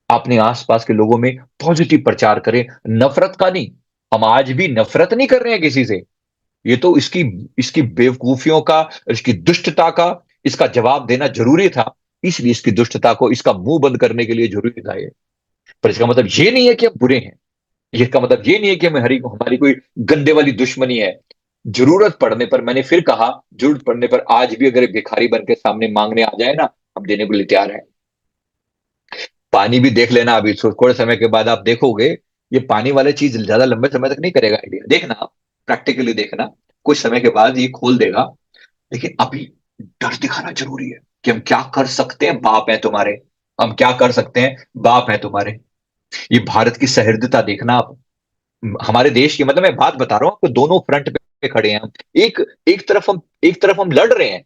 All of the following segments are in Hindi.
अपने आसपास के लोगों में पॉजिटिव प्रचार करें, नफरत का नहीं। हम आज भी नफरत नहीं कर रहे हैं किसी से। ये तो इसकी इसकी बेवकूफियों का, इसकी दुष्टता का, इसका जवाब देना जरूरी था। इसलिए इसकी दुष्टता को, इसका मुंह बंद करने के लिए जरूरी था ये। पर इसका मतलब ये नहीं है कि हम बुरे हैं। इसका मतलब ये नहीं है कि हमारी कोई गंदे वाली दुश्मनी है। जरूरत पड़ने पर, मैंने फिर कहा, जरूरत पड़ने पर आज भी अगर भिखारी बन के सामने मांगने आ जाए ना, हम देने को लिए तैयार है। पानी भी देख लेना, अभी थोड़े समय के बाद आप देखोगे, ये पानी वाला चीज ज्यादा लंबे समय तक नहीं करेगा इंडिया, देखना आप। प्रैक्टिकली देखना, कुछ समय के बाद ये खोल देगा। लेकिन अभी डर दिखाना जरूरी है कि हम क्या कर सकते हैं, बाप है तुम्हारे। हम क्या कर सकते हैं, बाप है तुम्हारे। ये भारत की सहृदयता देखना आप। हमारे देश की, मतलब मैं बात बता रहा हूं आपको, दोनों फ्रंट पे खड़े हैं हम। एक एक तरफ हम लड़ रहे हैं,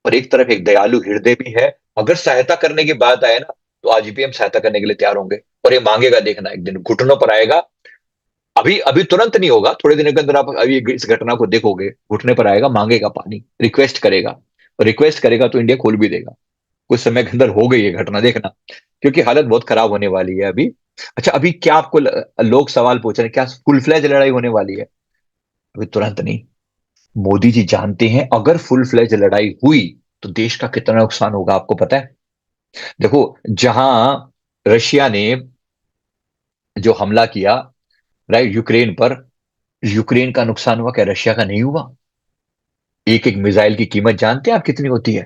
और एक तरफ एक दयालु हृदय भी है। अगर सहायता करने की बात आए ना, तो आज भी हम सहायता करने के लिए तैयार होंगे। और ये मांगेगा, देखना एक दिन घुटनों पर आएगा। अभी अभी तुरंत नहीं होगा, थोड़े दिनों के अंदर आप अभी इस घटना को देखोगे, घुटने पर आएगा, मांगेगा पानी, रिक्वेस्ट करेगा। और रिक्वेस्ट करेगा तो इंडिया खोल भी देगा। कुछ समय के अंदर हो गई है घटना, देखना। क्योंकि हालत बहुत खराब होने वाली है अभी। अच्छा, अभी क्या आपको लोग सवाल पूछ रहे हैं, क्या फुल फ्लैज लड़ाई होने वाली है? अभी तुरंत नहीं। मोदी जी जानते हैं अगर फुल फ्लैज लड़ाई हुई तो देश का कितना नुकसान होगा, आपको पता है? देखो, जहां रशिया ने जो हमला किया, राइट, यूक्रेन पर, यूक्रेन का नुकसान हुआ, क्या रशिया का नहीं हुआ? एक एक मिसाइल की कीमत जानते हैं आप कितनी होती है?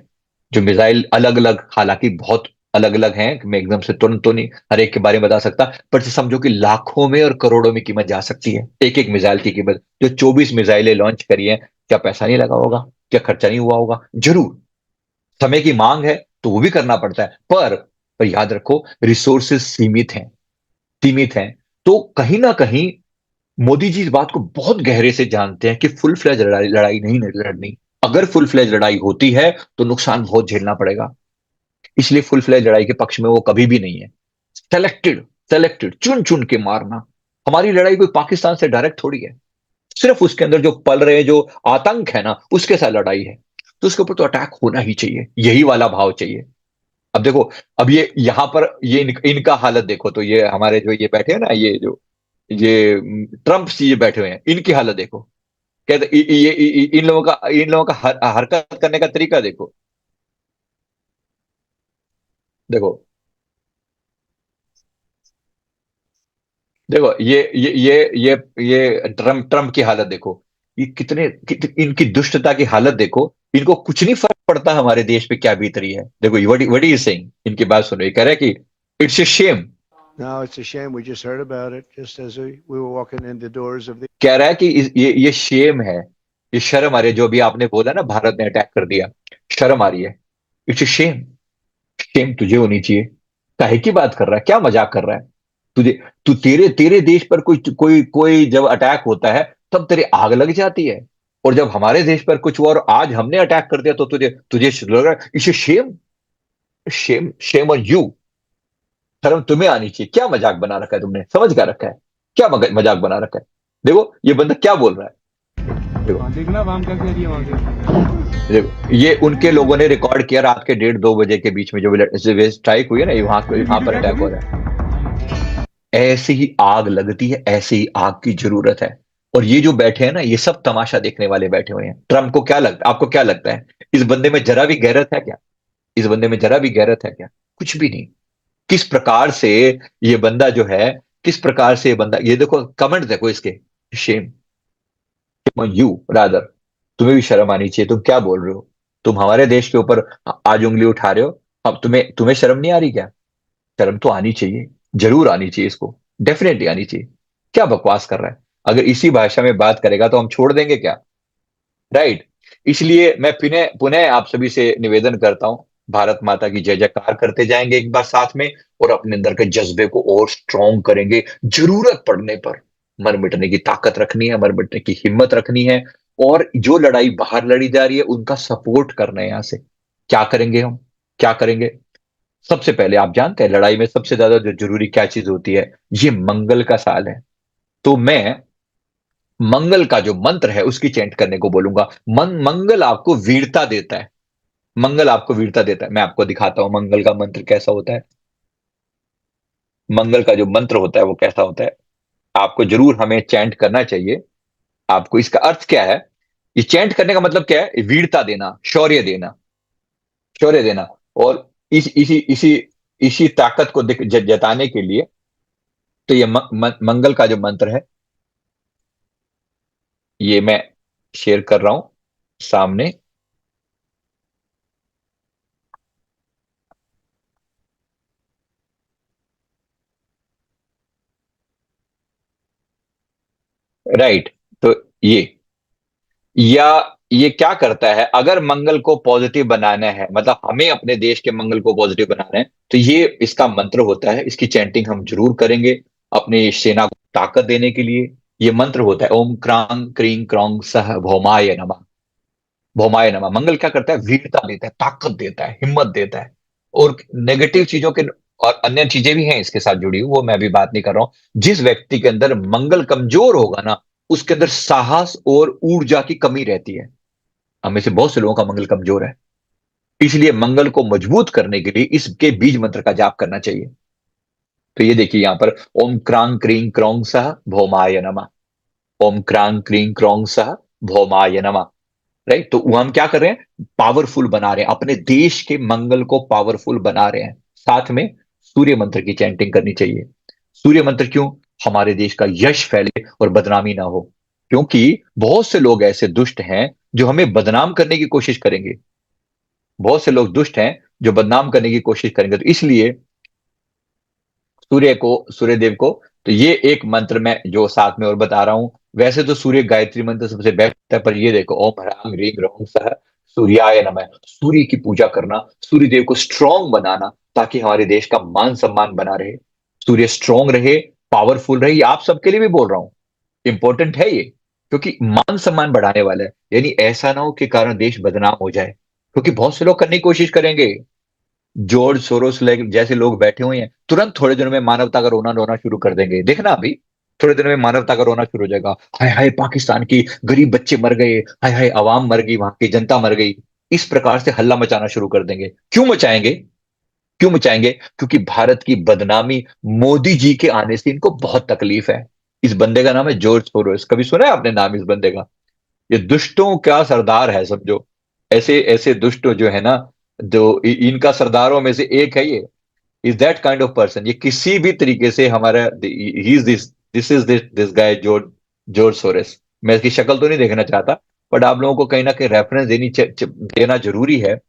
जो मिसाइल अलग अलग, हालांकि बहुत अलग अलग हैं, मैं एकदम से तुरंत तो नहीं हर एक के बारे में बता सकता, पर समझो कि लाखों में और करोड़ों में कीमत जा सकती है एक एक मिसाइल की कीमत। जो 24 मिसाइलें लॉन्च करी हैं, क्या पैसा नहीं लगा होगा? क्या खर्चा नहीं हुआ होगा? जरूर। समय की मांग है तो वो भी करना पड़ता है, पर याद रखो, रिसोर्सेज सीमित हैं। तो कहीं ना कहीं मोदी जी इस बात को बहुत गहरे से जानते हैं कि फुल फ्लैज लड़ाई लड़ाई नहीं लड़नी। अगर फुल फ्लैज लड़ाई होती है तो नुकसान बहुत झेलना पड़ेगा। इसलिए फुल फ्लैज लड़ाई के पक्ष में वो कभी भी नहीं है। सेलेक्टेड, सेलेक्टेड, चुन चुन के मारना। हमारी लड़ाई कोई पाकिस्तान से डायरेक्ट थोड़ी है। सिर्फ उसके अंदर जो पल रहे जो आतंक है ना, उसके साथ लड़ाई है। तो उसके ऊपर तो अटैक होना ही चाहिए, यही वाला भाव चाहिए। अब देखो, अब ये यहाँ पर ये इनका हालत देखो, तो ये हमारे जो ये बैठे हैं ना, ये ट्रम्प जी ये बैठे हुए हैं, इनकी हालत देखो। कहते इन लोगों का हरकत करने का तरीका देखो। देखो, देखो ये ट्रम्प ट्रम्प की हालत देखो। ये इनकी दुष्टता की हालत देखो। इनको कुछ नहीं फर्क पड़ता हमारे देश पे क्या बीत रही है। देखो, व्हाट इज सेइंग, इनकी बात सुनो, ये कह रहा है कि it's a shame. No, it's a shame. We just heard about it just as we were walking in the doors of the. कह रहा है कि ये शेम है, ये शर्म आ रही है, जो भी आपने बोला ना, भारत ने अटैक कर दिया, शर्म आ रही है। It's a Shem. शेम तुझे होनी चाहिए। काहे की बात कर रहा है, क्या मजाक कर रहा है? तुझे, तू तेरे तेरे देश पर कोई कोई कोई जब अटैक होता है, तब तेरे आग लग जाती है। और जब हमारे देश पर कुछ हुआ और आज हमने अटैक कर दिया, तो तुझे तुझे लग रहा है इसे shame. Shame, shame on you. शर्म तुम्हें आनी चाहिए। क्या मजाक बना रखा है तुमने, समझ क्या रखा है? क्या मजाक बना रखा है? देखो ये बंदा क्या बोल रहा है। देखो, हाँ देखना अब हम क्या कह रही है वहां से। देखो, ये उनके लोगों ने रिकॉर्ड किया रात के 1:30-2 बजे के बीच में, जो स्ट्राइक हुई है ना, ये वहां वीडियो पर है अटैक कभी। हो रहा है। ऐसे ही आग लगती है, ऐसे ही आग की जरूरत है। और ये जो बैठे हैं ना, ये सब तमाशा देखने वाले बैठे हुए हैं। ट्रम्प को क्या लगता है, आपको क्या लगता है, इस बंदे में जरा भी गैरत है क्या? इस बंदे में जरा भी गैरत है क्या? कुछ भी नहीं। किस प्रकार से ये बंदा जो है, किस प्रकार से ये बंदा, ये देखो कमेंट देखो इसके। Shem you rather. तुम्हें भी शर्म आनी चाहिए, तुम क्या बोल रहे हो? तुम हमारे देश के ऊपर आज उंगली उठा रहे हो। अब तुम्हें तुम्हें शर्म नहीं आ रही क्या? शर्म तो आनी चाहिए, जरूर आनी चाहिए इसको। डेफिनेटली आनी चाहिए। क्या बकवास कर रहा है? अगर इसी भाषा में बात करेगा तो हम छोड़ देंगे क्या? राइट। इसलिए मैं पुनः पुनः आप सभी से निवेदन करता हूं, भारत माता की जय जयकार करते जाएंगे एक बार साथ में, और अपने अंदर के जज्बे को और स्ट्रांग करेंगे। जरूरत पड़ने पर मर मिटने की ताकत रखनी है, मर मिटने की हिम्मत रखनी है। और जो लड़ाई बाहर लड़ी जा रही है, उनका सपोर्ट करना है यहां से। क्या करेंगे हम, क्या करेंगे? सबसे पहले आप जानते हैं, लड़ाई में सबसे ज्यादा जो जरूरी क्या चीज होती है? ये मंगल का साल है। तो मैं मंगल का जो मंत्र है उसकी चेंट करने को बोलूंगा। मंगल आपको वीरता देता है। मंगल आपको वीरता देता है। मैं आपको दिखाता हूं मंगल का मंत्र कैसा होता है। मंगल का जो मंत्र होता है वो कैसा होता है, आपको जरूर हमें चैंट करना चाहिए। आपको इसका अर्थ क्या है, ये चैंट करने का मतलब क्या है, वीरता देना, शौर्य देना, शौर्य देना। और इसी ताकत को जताने के लिए, तो ये मंगल का जो मंत्र है, ये मैं शेयर कर रहा हूं सामने। राइट। तो ये या ये क्या करता है, अगर मंगल को पॉजिटिव बनाना है, मतलब हमें अपने देश के मंगल को पॉजिटिव बनाना है, तो ये इसका मंत्र होता है। इसकी चैंटिंग हम जरूर करेंगे अपनी सेना को ताकत देने के लिए। ये मंत्र होता है ओम क्रांग क्रीं क्रौंग सह भौमाय नमः। भौमाय नमः। मंगल क्या करता है, वीरता देता है, ताकत देता है, हिम्मत देता है। और नेगेटिव चीजों के और अन्य चीजें भी हैं इसके साथ जुड़ी हुई, वो मैं अभी बात नहीं कर रहा हूं। जिस व्यक्ति के अंदर मंगल कमजोर होगा ना, उसके अंदर साहस और ऊर्जा की कमी रहती है। हम में से बहुत से लोगों का मंगल कमजोर है, इसलिए मंगल को मजबूत करने के लिए इसके बीज मंत्र का जाप करना चाहिए। तो ये देखिए यहां पर, ओम क्रांग क्रीं क्रौंग सह भौमाय नमः। ओम क्रांग क्रीं क्रौंग सह भौमाय नमः। राइट। तो वो हम क्या कर रहे हैं, पावरफुल बना रहे हैं, अपने देश के मंगल को पावरफुल बना रहे हैं। साथ में सूर्य मंत्र की चैंटिंग करनी चाहिए। सूर्य मंत्र क्यों, हमारे देश का यश फैले और बदनामी ना हो। क्योंकि बहुत से लोग ऐसे दुष्ट हैं जो हमें बदनाम करने की कोशिश करेंगे। बहुत से लोग दुष्ट हैं जो बदनाम करने की कोशिश करेंगे। तो इसलिए सूर्य देव को, तो ये एक मंत्र मैं जो साथ में और बता रहा हूं। वैसे तो सूर्य गायत्री मंत्र सबसे बेस्ट है, पर ये देखो, ओम ह्रांग ह्रीं ह्रों सः सूर्याय नमः। सूर्य की पूजा करना, सूर्य देव को स्ट्रांग बनाना, ताकि हमारे देश का मान सम्मान बना रहे, सूर्य स्ट्रांग रहे, पावरफुल रहे। ये आप सबके लिए भी बोल रहा हूं, इंपॉर्टेंट है ये। क्योंकि मान सम्मान बढ़ाने वाला है, यानी ऐसा ना हो कि कारण देश बदनाम हो जाए। क्योंकि बहुत से लोग करने की कोशिश करेंगे, जॉर्ज सोरोस जैसे लोग बैठे हुए हैं, तुरंत थोड़े दिनों में मानवता का रोना रोना शुरू कर देंगे। देखना अभी, थोड़े दिनों में मानवता का रोना शुरू हो जाएगा। हाय हाय, पाकिस्तान की गरीब बच्चे मर गए, हाय हाय, आवाम मर गई, वहां की जनता मर गई। इस प्रकार से हल्ला मचाना शुरू कर देंगे। क्यों मचाएंगे, क्यों मचाएंगे? क्योंकि भारत की बदनामी मोदी जी के आने से इनको बहुत तकलीफ है। इस बंदे का नाम है जॉर्ज सोरोस। कभी सुना है आपने नाम इस बंदे का? ये दुष्टों का सरदार है समझो। ऐसे ऐसे दुष्ट जो है ना, जो इनका सरदारों में से एक है ये। Is that kind of person. ये किसी भी तरीके से हमारा, he is this is this guy George George Soros. मैं इसकी शक्ल तो नहीं देखना चाहता, बट आप लोगों को कहीं ना कहीं रेफरेंस देना जरूरी है।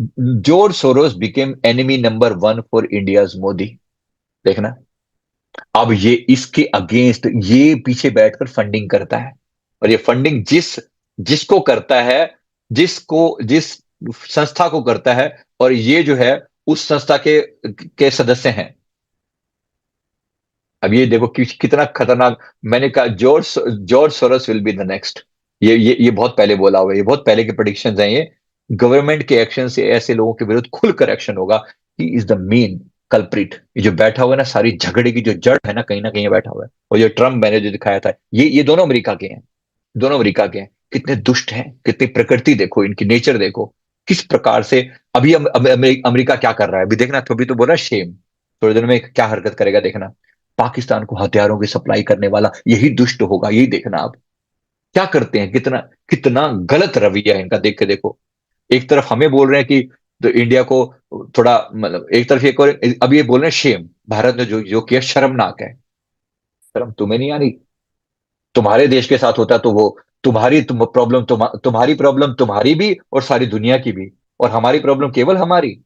George Soros became enemy number 1 for India's Modi. देखना, अब ये इसके अगेंस्ट ये पीछे बैठकर फंडिंग करता है। और ये फंडिंग जिसको करता है, जिस संस्था को करता है, और ये जो है उस संस्था के सदस्य हैं। अब ये देखो कितना खतरनाक। मैंने कहा George George Soros will be the next. ये बहुत पहले बोला हुआ है, ये बहुत पहले के प्रेडिक्शंस हैं ये। गवर्नमेंट के एक्शन से ऐसे लोगों के विरुद्ध खुलकर एक्शन होगा। He is the main culprit. ये जो बैठा हुआ है ना, सारी झगड़े की जो जड़ है ना कहीं ये बैठा हुआ है। और ये ट्रम्प मैंने जो दिखाया था, ये दोनों अमेरिका के हैं। दोनों अमेरिका के हैं। कितने दुष्ट हैं, कितनी प्रकृति देखो, इनकी नेचर देखो किस प्रकार से। अभी अमेरिका क्या कर रहा है, अभी देखना। तो अभी तो बोला शेम, थोड़े दिनों में क्या हरकत करेगा देखना। पाकिस्तान को हथियारों की सप्लाई करने वाला यही दुष्ट होगा, यही देखना आप क्या करते हैं। कितना कितना गलत रवैया है इनका, देख के देखो। एक तरफ हमें बोल रहे हैं कि तो इंडिया को थोड़ा, मतलब एक तरफ एक और, अब ये बोल रहे हैं शेम, भारत ने जो जो किया शर्मनाक है। शर्म तुम्हें नहीं आ रही? तुम्हारे देश के साथ होता तो वो तुम्हारी प्रॉब्लम तुम्हारी भी और सारी दुनिया की भी, और हमारी प्रॉब्लम केवल हमारी।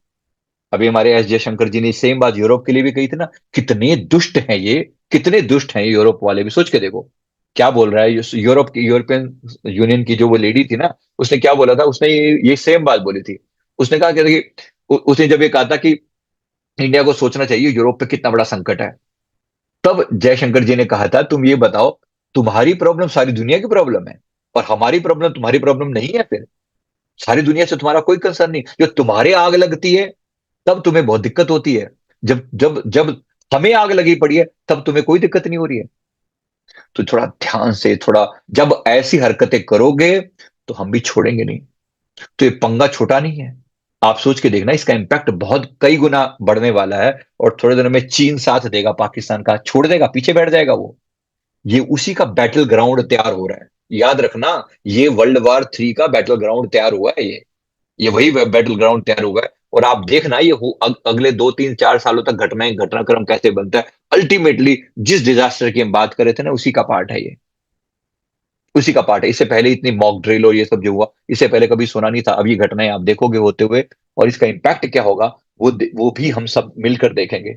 अभी हमारे एस जयशंकर जी ने सेम बात यूरोप के लिए भी कही थी ना। कितने दुष्ट हैं ये, कितने दुष्ट हैं ये यूरोप वाले भी, सोच के देखो। क्या बोल रहा है यूरोप की, यूरोपियन यूनियन की जो वो लेडी थी ना, उसने क्या बोला था, उसने ये सेम बात बोली थी। उसने कहा कि उसने जब ये कहा था कि इंडिया को सोचना चाहिए यूरोप पे कितना बड़ा संकट है, तब जयशंकर जी ने कहा था, तुम ये बताओ, तुम्हारी प्रॉब्लम सारी दुनिया की प्रॉब्लम है, और हमारी प्रॉब्लम तुम्हारी प्रॉब्लम नहीं है फिर? सारी दुनिया से तुम्हारा कोई कंसर्न नहीं। जो तुम्हारे आग लगती है तब तुम्हें बहुत दिक्कत होती है। जब जब जब हमें आग लगी पड़ी है तब तुम्हें कोई दिक्कत नहीं हो रही है। तो थोड़ा ध्यान से, थोड़ा, जब ऐसी हरकतें करोगे तो हम भी छोड़ेंगे नहीं। तो ये पंगा छोटा नहीं है। आप सोच के देखना, इसका इम्पैक्ट बहुत कई गुना बढ़ने वाला है। और थोड़े दिनों में चीन साथ देगा पाकिस्तान का, छोड़ देगा, पीछे बैठ जाएगा वो। ये उसी का बैटल ग्राउंड तैयार हो रहा है। याद रखना, ये वर्ल्ड वॉर 3 का बैटल ग्राउंड तैयार हुआ है। ये वही बैटल ग्राउंड तैयार हुआ है। और आप देखना, ये अगले 2 3 4 सालों तक घटनाक्रम कैसे बनता है। अल्टीमेटली जिस डिजास्टर की हम बात कर रहे थे ना, उसी का पार्ट है ये, उसी का पार्ट है। इससे पहले इतनी मॉक ड्रिल और ये सब जो हुआ, इससे पहले कभी सुना नहीं था। अब ये घटनाएं आप देखोगे होते हुए, और इसका इम्पैक्ट क्या होगा वो भी हम सब मिलकर देखेंगे।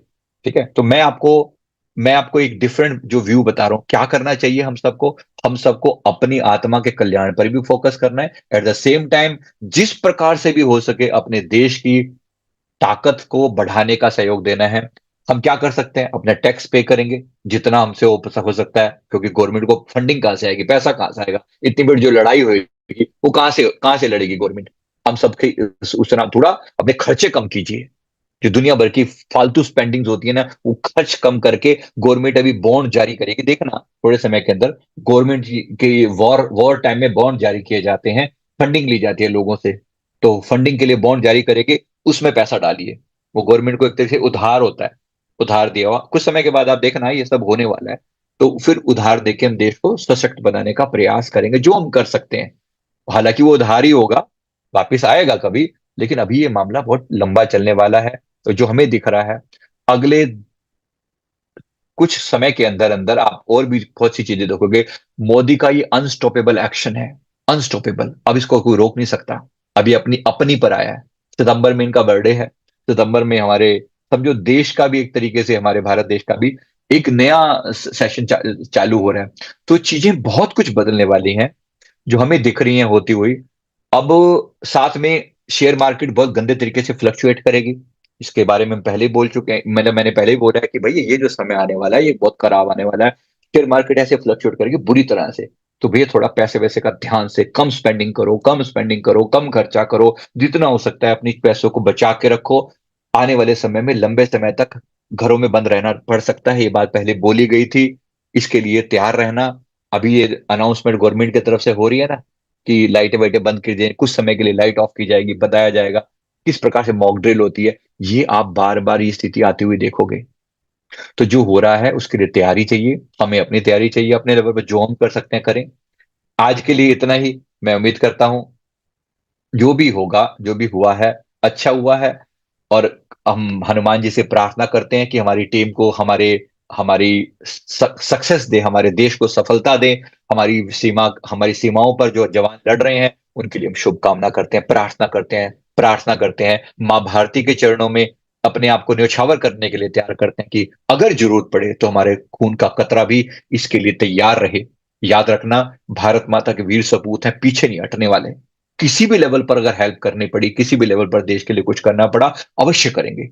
ठीक है, तो मैं आपको एक डिफरेंट जो व्यू बता रहा हूं, क्या करना चाहिए हम सबको अपनी आत्मा के कल्याण पर भी फोकस करना है। एट द सेम टाइम जिस प्रकार से भी हो सके अपने देश की ताकत को बढ़ाने का सहयोग देना है। हम क्या कर सकते हैं, अपना टैक्स पे करेंगे जितना हमसे हो सकता है, क्योंकि गवर्नमेंट को फंडिंग कहां से आएगी, पैसा कहां से आएगा। इतनी बड़ी जो लड़ाई होगी वो कहां से लड़ेगी गवर्नमेंट। हम सबके उस तरह थोड़ा अपने खर्चे कम कीजिए। जो दुनिया भर की फालतू स्पेंडिंग्स होती है ना, वो खर्च कम करके गवर्नमेंट अभी बॉन्ड जारी करेगी। देखना थोड़े समय के अंदर गवर्नमेंट के वॉर वॉर टाइम में बॉन्ड जारी किए जाते हैं, फंडिंग ली जाती है लोगों से। तो फंडिंग के लिए बॉन्ड जारी करेंगे, उसमें पैसा डालिए। वो गवर्नमेंट को एक तरह से उधार होता है, उधार दिया हुआ। कुछ समय के बाद आप देखना ये सब होने वाला है। तो फिर उधार देके हम देश को सशक्त बनाने का प्रयास करेंगे, जो हम कर सकते हैं। हालांकि वो उधार ही होगा, वापिस आएगा कभी, लेकिन अभी ये मामला बहुत लंबा चलने वाला है। तो जो हमें दिख रहा है, अगले कुछ समय के अंदर अंदर आप और भी बहुत सी चीजें देखोगे। मोदी का ये अनस्टॉपेबल एक्शन है, अनस्टॉपेबल। अब इसको कोई रोक नहीं सकता। अभी अपनी अपनी पर आया है। सितंबर में इनका बर्थडे है। सितंबर में हमारे, समझो देश का भी एक तरीके से, हमारे भारत देश का भी एक नया सेशन चालू हो रहा है। तो चीजें बहुत कुछ बदलने वाली हैं, जो हमें दिख रही हैं होती हुई। अब साथ में शेयर मार्केट बहुत गंदे तरीके से फ्लक्चुएट करेगी। इसके बारे में हम पहले ही बोल चुके हैं, मैंने पहले ही बोला है कि भाई ये जो समय आने वाला है ये बहुत खराब आने वाला है। शेयर मार्केट ऐसे फ्लक्चुएट करेगी बुरी तरह से। तो भैया थोड़ा पैसे वैसे का ध्यान से, कम स्पेंडिंग करो, कम स्पेंडिंग करो, कम खर्चा करो। जितना हो सकता है अपनी पैसों को बचा के रखो। आने वाले समय में लंबे समय तक घरों में बंद रहना पड़ सकता है, ये बात पहले बोली गई थी। इसके लिए तैयार रहना। अभी ये अनाउंसमेंट गवर्नमेंट की तरफ से हो रही है ना, कि लाइटें वाइटें बंद कर दी, कुछ समय के लिए लाइट ऑफ की जाएगी, बताया जाएगा किस प्रकार से मॉक ड्रिल होती है। ये आप बार बार ये स्थिति आती हुई देखोगे। तो जो हो रहा है उसके लिए तैयारी चाहिए, हमें अपनी तैयारी चाहिए, अपने लेवल पर जो हम कर सकते हैं करें। आज के लिए इतना ही। मैं उम्मीद करता हूं जो भी होगा, जो भी हुआ है, अच्छा हुआ है। और हम हनुमान जी से प्रार्थना करते हैं कि हमारी टीम को हमारी सक्सेस दे, हमारे देश को सफलता दे। हमारी सीमाओं पर जो जवान लड़ रहे हैं उनके लिए हम शुभकामना करते हैं, प्रार्थना करते हैं मां भारती के चरणों में। अपने आप को न्यौछावर करने के लिए तैयार करते हैं कि अगर जरूरत पड़े तो हमारे खून का कतरा भी इसके लिए तैयार रहे। याद रखना, भारत माता के वीर सपूत हैं, पीछे नहीं हटने वाले। किसी भी लेवल पर अगर हेल्प करनी पड़ी, किसी भी लेवल पर देश के लिए कुछ करना पड़ा, अवश्य करेंगे।